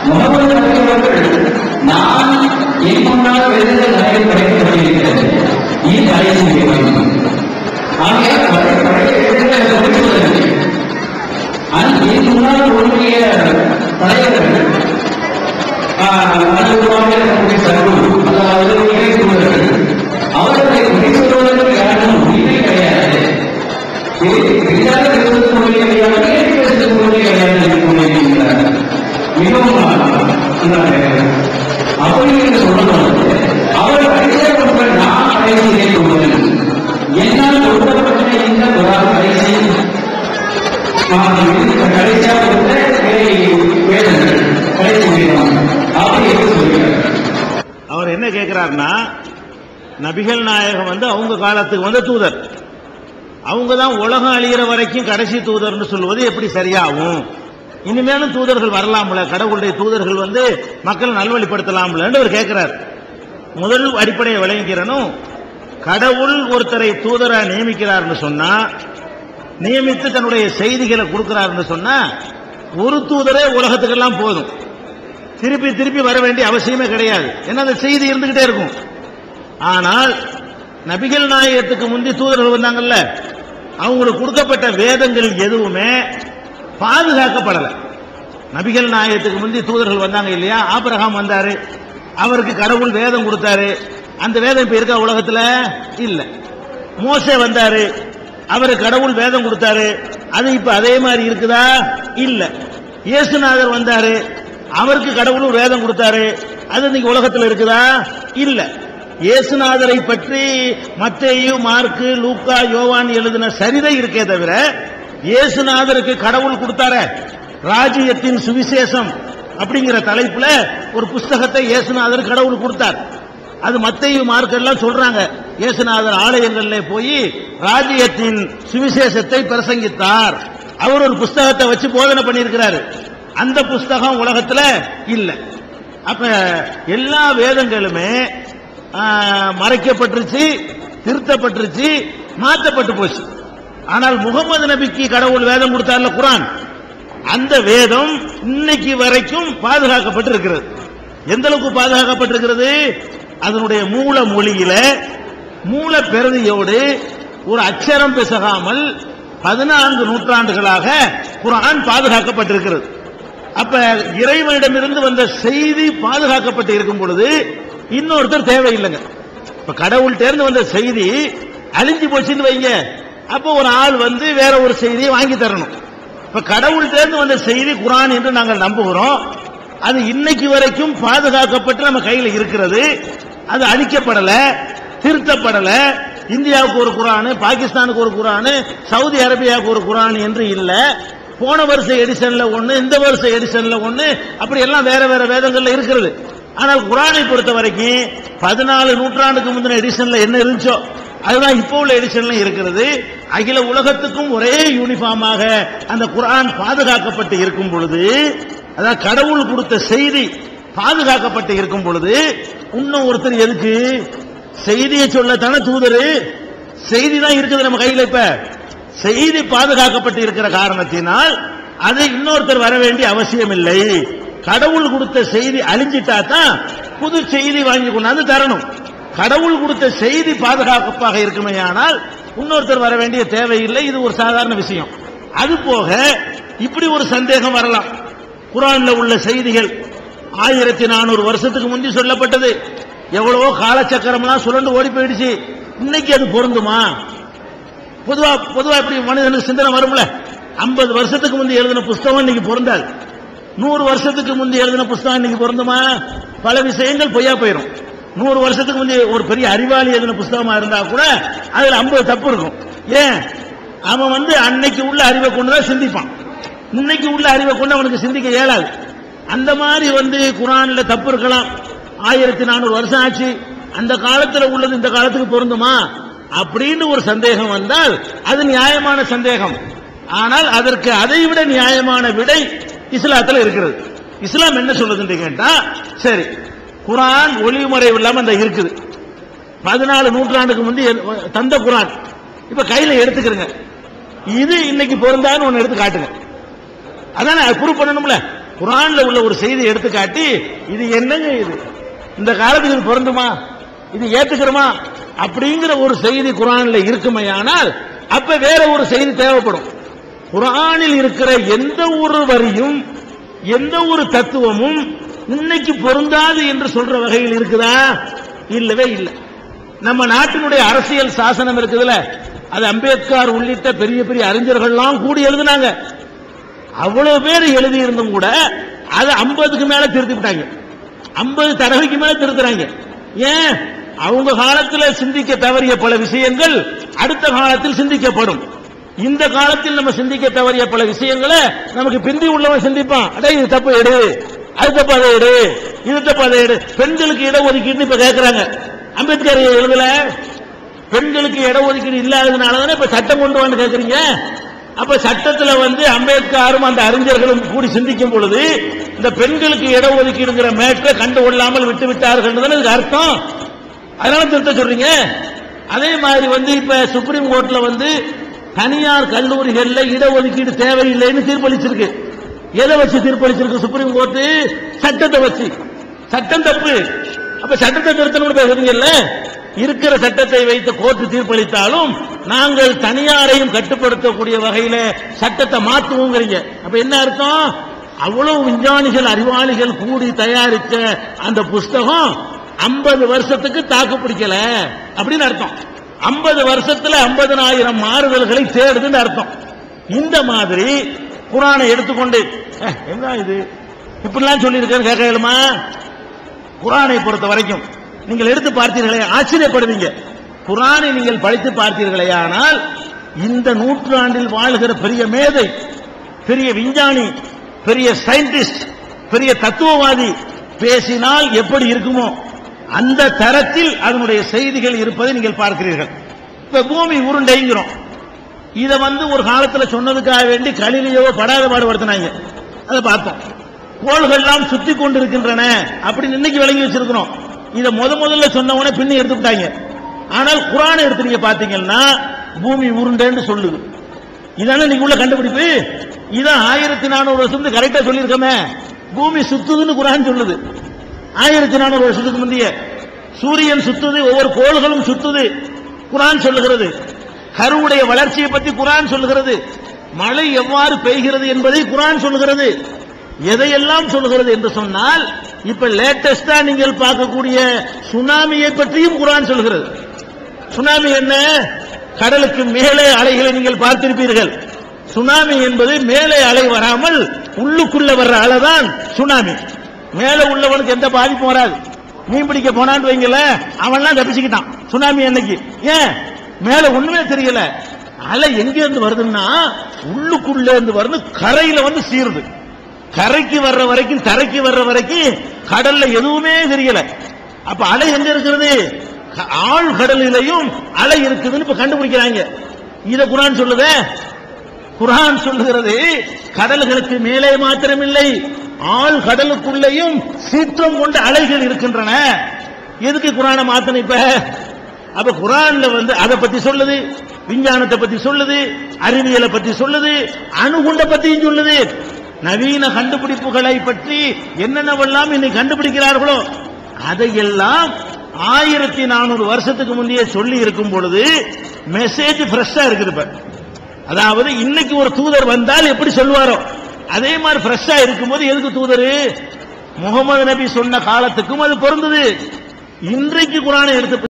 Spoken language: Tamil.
முகமது நபி அவர்கள் நான் என் முன்னால் எழுந்த நகை படைக்கப்பட்டிருக்கிறது, நீ தடை செய்ய வேண்டும். ஆகையால் என் முன்னால் ஒன்றிய தலைவர்கள் அதாவது இறைத்தூதர்கள் அவர்களை முடி சொல்வதற்கு யாரும் உரிமை கிடையாது, எளிதாக பேசுவதற்கு உரிமை கிடையாது, பேசுவதற்கு உரிமை கிடையாது என்று கூறியிருக்கிறார். மிகவும் அப்படி என்று சொல்லப்படுவது அவர் கடைசியாக ஒருவர் நான் கடைசி இறைத்தூதன் என்னால் கொடுக்கப்பட்ட இந்த கடைசி கடைசியாக வேதங்கள் கடைசி வேதம் அப்படி என்று சொல்கிறார். அவர் என்ன கேட்கிறார்னா, நபிகள் நாயகம் அவங்க காலத்துக்கு தூதர், அவங்க தான் உலகம் அழிகிற வரைக்கும் கடைசி தூதர்னு சொல்வது எப்படி சரியாகும்? இனிமேலும் தூதர்கள் வரலாம்ல, கடவுளுடைய தூதர்கள் மக்கள் நல்வழிப்படுத்தலாம்ல அவர் கேட்கிறார். முதல் அடிப்படையை விளங்கிக்கிறனும், கடவுள் ஒருத்தரை தூதரா நியமிக்கிறார்னு சொன்னா, நியமித்து தன்னுடைய செய்திகளை கொடுக்கிறார்னு சொன்னா, ஒரு தூதரே உலகத்துக்கெல்லாம் போதும், திருப்பி திருப்பி வர வேண்டிய அவசியமே கிடையாது. ஏன்னா அந்த செய்தி இருந்துகிட்டே இருக்கும். ஆனால் நபிகள் நாயகத்துக்கு முந்தி தூதர்கள் வந்தாங்கல்ல, அவங்களுக்கு கொடுக்கப்பட்ட வேதங்கள் எதுவுமே பாதுகாக்கப்படலை. நபிகள் நாயகத்துக்கு முந்தி தூதர்கள் வந்தாங்க இல்லையா, ஆபிரகாம் வந்தாரு, அவருக்கு கடவுள் வேதம் கொடுத்தாரு, அந்த வேதம் இப்ப இருக்கா உலகத்துல? இல்ல. மோசே வந்தாரு, அவருக்கு கடவுள் வேதம் கொடுத்தாரு, அது இப்ப அதே மாதிரி இருக்குதா? இல்ல. இயேசுநாதர் வந்தாரு, அவருக்கு கடவுள் வேதம் கொடுத்தாரு, அது இன்னைக்கு உலகத்தில் இருக்குதா? இல்ல. இயேசுநாதரை பற்றி மத்தேயு, மார்க்கு, லூக்கா, யோவான் எழுதின சரிதை இருக்கே தவிர, இயேசுநாதருக்கு கடவுள் கொடுத்தார ராஜ்யத்தின் சுவிசேஷம் அப்படிங்கிற தலைப்புல ஒரு புஸ்தகத்தை இயேசுநாதர் கடவுள் கொடுத்தார். அது மத்தேயு, மார்க் எல்லாம் சொல்றாங்க, இயேசுநாதர் ஆலயங்கள்ல போய் ராஜ்யத்தின் சுவிசேஷத்தை பிரசங்கித்தார், அவர் ஒரு புஸ்தகத்தை வச்சு போதனை பண்ணியிருக்கிறாரு. அந்த புஸ்தகம் உலகத்துல இல்ல. அப்ப எல்லா வேதங்களுமே மறைக்கப்பட்டுருச்சு, திருத்தப்பட்டுருச்சு, மாற்றப்பட்டு போச்சு. ஆனால் முகமது நபிக்கு கடவுள் வேதம் கொடுத்தார்ல குர்ஆன், அந்த வேதம் இன்னைக்கு வரைக்கும் பாதுகாக்கப்பட்டிருக்கிறது. எந்த அளவுக்கு பாதுகாக்கப்பட்டிருக்கிறது? அதனுடைய மூல மொழியில மூல பிரதியோடு ஒரு அச்சரம் பிசகாமல் 14 நூற்றாண்டுகளாக குர்ஆன் பாதுகாக்கப்பட்டிருக்கிறது. அப்ப இறைவனிடமிருந்து வந்த செய்தி பாதுகாக்கப்பட்டு இருக்கும் பொழுது இன்னொருத்தர் தேவையில்லைங்க. இப்ப கடவுள் தேர்ந்து வந்த செய்தி அழிஞ்சு போச்சுன்னு வைங்க, அப்ப ஒரு ஆள் வேற ஒரு செய்தியை வாங்கி தரணும். இப்ப கடவுள் தேர்ந்து வந்த செய்தி குர்ஆன் என்று நாங்கள் நம்புகிறோம். அது இன்னைக்கு வரைக்கும் பாதுகாக்கப்பட்டு நம்ம கையில் இருக்கிறது. அது அழிக்கப்படல, திருத்தப்படல. இந்தியாவுக்கு ஒரு குர்ஆன், பாகிஸ்தானுக்கு ஒரு குர்ஆன், சவுதி அரேபியாவுக்கு ஒரு குர்ஆன் என்று இல்ல. போன வருஷ எடிஷன்ல ஒண்ணு, இந்த வருஷ எடிஷன்ல ஒண்ணு, அப்படி எல்லாம் வேற வேற வேதங்கள்ல இருக்கிறது. ஆனால் குர்ஆனை பொறுத்த வரைக்கும் 14 நூற்றாண்டுக்கு முந்தின எடிஷன்ல என்ன இருந்துச்சோ அதுதான் இப்போ உள்ள எடிஷன்ல இருக்கிறது. அகில உலகத்துக்கும் ஒரே யூனிஃபார்மாக அந்த குர்ஆன் பாதுகாக்கப்பட்டு இருக்கும் பொழுது, அதாவது கடவுள் கொடுத்த செய்தி பாதுகாக்கப்பட்டு இருக்கும் பொழுது, இன்னும் ஒருத்தர் எதுக்கு செய்தியை சொல்லத்தானே தூதரு? செய்தி தான் இருக்குது நம்ம கையில். இப்ப செய்தி பாதுகாக்கப்பட்டு இருக்கிற காரணத்தினால் அதை இன்னொருத்தர் வர வேண்டிய அவசியம் இல்லை. கடவுள் கொடுத்த செய்தி அழிஞ்சிட்டா தான் புது செய்தி வாங்கி கொண்டாந்து தரணும். கடவுள் கொடுத்த செய்தி பாதுகாப்பாக இருக்குமே, ஆனால் இன்னொருத்தர் வர வேண்டிய தேவையில்லை. இது ஒரு சாதாரண விஷயம். அது போக இப்படி ஒரு சந்தேகம் வரலாம், குர்ஆன்ல உள்ள செய்திகள் 1400 வருஷத்துக்கு முந்தி சொல்லப்பட்டது, எவ்வளவோ காலச்சக்கரம்லாம் சுழண்டு ஓடி போயிடுச்சு, இன்னைக்கு அது பொருந்துமா? பொதுவா இப்படி மனிதனுக்கு சிந்தனை வரும்ல. 50 வருஷத்துக்கு முந்தி எழுதின புஸ்தகம் இன்னைக்கு பொருந்தாது. 100 வருஷத்துக்கு முந்தி எழுதின புஸ்தகம் இன்னைக்கு பொருந்துமா? பல விஷயங்கள் பொய்யா போயிடும். 100 வருஷத்துக்கு முந்தைய ஒரு பெரிய அறிவாளி எழுதின புஸ்தகமா இருந்தா கூட அதுல 50 தப்பு இருக்கும். ஏன்? அவன் அன்னைக்கு உள்ள அறிவை கொண்டுதான் சிந்திப்பான். இன்னைக்கு உள்ள அறிவை கொண்டு அவனுக்கு சிந்திக்க இயலாது. அந்த மாதிரி குர்ஆன்ல தப்பு இருக்கலாம். 1400 வருஷம் ஆச்சு, அந்த காலத்துல உள்ளது இந்த காலத்துக்கு பொருந்துமா அப்படின்னு ஒரு சந்தேகம் வந்தால் அது நியாயமான சந்தேகம். ஆனால் அதற்கு அதைவிட நியாயமான விடை இஸ்லாத்துல இருக்கிறது. இஸ்லாம் என்ன சொல்லுதுன்னு கேட்டா, சரி குர்ஆன் ஒளிமறை இல்லாம அந்த இருக்குது, 14 நூற்றாண்டுக்கு முந்தி தந்த குர்ஆன் இப்ப கையில எடுத்துக்கிறங்க, இது இன்னைக்கு பொருந்தான்னு ஒன்னு எடுத்து காட்டுங்க. அதானே ப்ரூவ் பண்ணணும்ல. குர்ஆன்ல உள்ள ஒரு செய்தி எடுத்து காட்டி இது என்னங்க இது, இந்த காலத்துக்கு இது பொருந்துமா, இது ஏத்துக்கிறோமா அப்படிங்கிற ஒரு செய்தி குர்ஆன்ல இருக்குமையானால் அப்ப வேற ஒரு செய்தி தேவைப்படும். குர்ஆனில் இருக்கிற எந்த ஒரு வரியும் எந்த ஒரு தத்துவமும் இன்னைக்கு பொருந்தாது என்று சொல்ற வகையில் இருக்குதா? இல்லவே இல்லை. நம்ம நாட்டினுடைய அரசியல் சாசனம் இருக்குதுல, அது அம்பேத்கர் உள்ளிட்ட பெரிய பெரிய அறிஞர்கள்லாம் கூடி எழுதினாங்க. அவ்வளவு பேர் எழுதி இருந்தும் கூட அது 50க்கு மேல திருத்திட்டாங்க. 50 தடவைக்கு மேல திருத்துறாங்க. ஏன்? அவங்க காலத்தில் சிந்திக்க தவறிய பல விஷயங்கள் அடுத்த காலத்தில் சிந்திக்கப்படும். இந்த காலத்தில் நம்ம சிந்திக்க தவறிய பல விஷயங்களை நமக்கு பிந்தி உள்ளவன் சிந்திப்பான். அடே இது தப்பு எடு, அது தப்பு அதை எடு, இது தப்பு அதை எடு. பெண்களுக்கு இடஒதுக்கீடு இப்ப கேட்கிறாங்க. அம்பேத்கர் எழுதல, பெண்களுக்கு இடஒதுக்கீடு இல்லாததுனாலதானே இப்ப சட்டம் கொண்டு வந்து கேட்கறீங்க. அப்ப சட்டத்துல அம்பேத்கரும் அந்த அறிஞர்களும் கூடி சிந்திக்கும் பொழுது இந்த பெண்களுக்கு இடஒதுக்கீடுங்கிற மேட்டரை கண்டு கொள்ளாமல் விட்டு விட்டார்கள் இதுக்கு அர்த்தம். அதனால திருத்த சொல்றீங்க. அதே மாதிரி இப்ப சுப்ரீம் கோர்ட்ல தனியார் கல்லூரிகள்ல இடஒதுக்கீடு தேவையில்லைன்னு தீர்ப்பளிச்சிருக்கு. எதை வச்சு தீர்ப்பளிச்சிருக்கு சுப்ரீம் கோர்ட்? சட்டத்தை வச்சு. சட்டம் தப்பு. அப்ப சட்டத்தை திருத்தணும் பேசுறீங்கல்ல, இருக்கிற சட்டத்தை வைத்து கோர்ட் தீர்ப்பளித்தாலும் நாங்கள் தனியாரையும் கட்டுப்படுத்தக்கூடிய வகையில சட்டத்தை மாற்றுவோங்கிறீங்க. அப்ப என்ன அர்த்தம்? அவ்வளவு விஞ்ஞானிகள் அறிவாளிகள் கூடி தயாரித்த அந்த புஸ்தகம் 50 வருஷத்துக்கு தாக்கு பிடிக்கல அப்படின்னு அர்த்தம். 50 வருஷத்துல 50,000 மாறுதல்களை தேடுதுன்னு அர்த்தம். இந்த மாதிரி குர்ஆனை எடுத்துக்கொண்டு என்ன இது இப்படிலாம் சொல்லி இருக்க கேட்கலுமா? குர்ஆனை பொறுத்த வரைக்கும் நீங்கள் எடுத்து பார்த்தீர்களே ஆச்சரியப்படுவீங்க. குர்ஆனை நீங்கள் படித்து பார்த்தீர்களே ஆனால் இந்த நூற்றாண்டில் வாழ்கிற பெரிய மேதை, பெரிய விஞ்ஞானி, பெரிய சயின்டிஸ்ட், பெரிய தத்துவவாதி பேசினால் எப்படி இருக்குமோ அந்த தரத்தில் அதனுடைய செய்திகள் இருப்பதை நீங்கள் பார்க்கிறீர்கள். இப்ப பூமி உருண்டைங்கிறோம். இதை ஒரு காலத்தில் சொன்னதுக்காக வேண்டி கலிலியோவோ படாத பாடுபடுத்தினாங்க. அதை பார்த்தோம். கோள்கள்லாம் சுத்தி கொண்டிருக்கின்றன அப்படின்னு இன்னைக்கு விளங்கி வச்சிருக்கிறோம். இதை முதல்ல சொன்னவனே பின்ன எடுத்துட்டாங்க. ஆனால் குர்ஆனை எடுத்து நீங்க பாத்தீங்கன்னா பூமி உருண்டைன்னு சொல்லுது. இதான நீங்க உள்ள கண்டுபிடிப்பு. இதான் 1400 வருஷத்துக்கு கரெக்டா சொல்லியிருக்கோமே. பூமி சுத்துதுன்னு குர்ஆன் சொல்லுது. 1400 வருஷத்துக்கு முந்தைய சூரியன் சுத்துது, ஒவ்வொரு கோள்களும் சுத்துது குர்ஆன் சொல்லுகிறது. கருவுடைய வளர்ச்சியை பற்றி குர்ஆன் சொல்லுகிறது. மழை எவ்வாறு பெய்கிறது என்பதை குர்ஆன் சொல்லுகிறது. எதையெல்லாம் சொல்லுகிறது என்று சொன்னால் இப்ப லேட்டஸ்டா நீங்கள் பார்க்கக்கூடிய சுனாமியை பற்றியும் குர்ஆன் சொல்கிறது. சுனாமி என்ன? கடலுக்கு மேலே அலைகளை நீங்கள் பார்த்திருப்பீர்கள். சுனாமி என்பது மேலே அலை வராமல் உள்ளுக்குள்ள வர்ற அலைதான் சுனாமி. மேலே உள்ளவனுக்கு எந்த பாதிப்பும் வராது. மீன் பிடிக்க போனான்னு வைங்கல, அவன்லாம் தப்பிச்சுக்கிட்டான் சுனாமி அன்னைக்கு. ஏன்? மேல ஒண்ணுமே தெரியல. அலை எங்க இருந்து வருதுன்னா உள்ளுக்குள்ள இருந்து வருது, கரையில சீருது. கரைக்கு வர்ற வரைக்கும், தரைக்கு வர்ற வரைக்கும் கடல்ல எதுவுமே தெரியல. அப்ப அலை எங்க இருக்கிறது? ஆழ் கடலிலையும் அலை இருக்குதுன்னு இப்ப கண்டுபிடிக்கிறாங்க. இத குர்ஆன் சொல்லுதே. குர்ஆன் சொல்லுகிறது கடல்களுக்கு மேலே மாத்திரமில்லை, ஆழ் கடலுக்குள்ளேயும் சீற்றம் கொண்ட அலைகள் இருக்கின்றன. எதுக்கு குர்ஆனை மாத்தணும் இப்ப? அப்ப குர்ஆன்ல அதை பத்தி சொல்லுது, விஞ்ஞானத்தை பத்தி சொல்லுது, அறிவியலை பத்தி சொல்லுது, அணுகுண்ட பத்தியும் சொல்லுது. நவீன கண்டுபிடிப்புகளை பற்றி என்னென்னவெல்லாம் இன்னைக்கு கண்டுபிடிக்கிறார்களோ அதையெல்லாம் 1400 வருஷத்துக்கு முந்தைய சொல்லி இருக்கும் பொழுது மெசேஜ் ஃப்ரெஷ்ஷா இருக்குது. அதாவது இன்னைக்கு ஒரு தூதர் வந்தால் எப்படி சொல்லுவாரோ அதே மாதிரி ஃப்ரெஷ்ஷா இருக்கும்போது எதுக்கு தூதரு? முகமது நபி சொன்ன காலத்துக்கும் அது பொருந்தது. இன்றைக்கு குர்ஆனை எடுத்து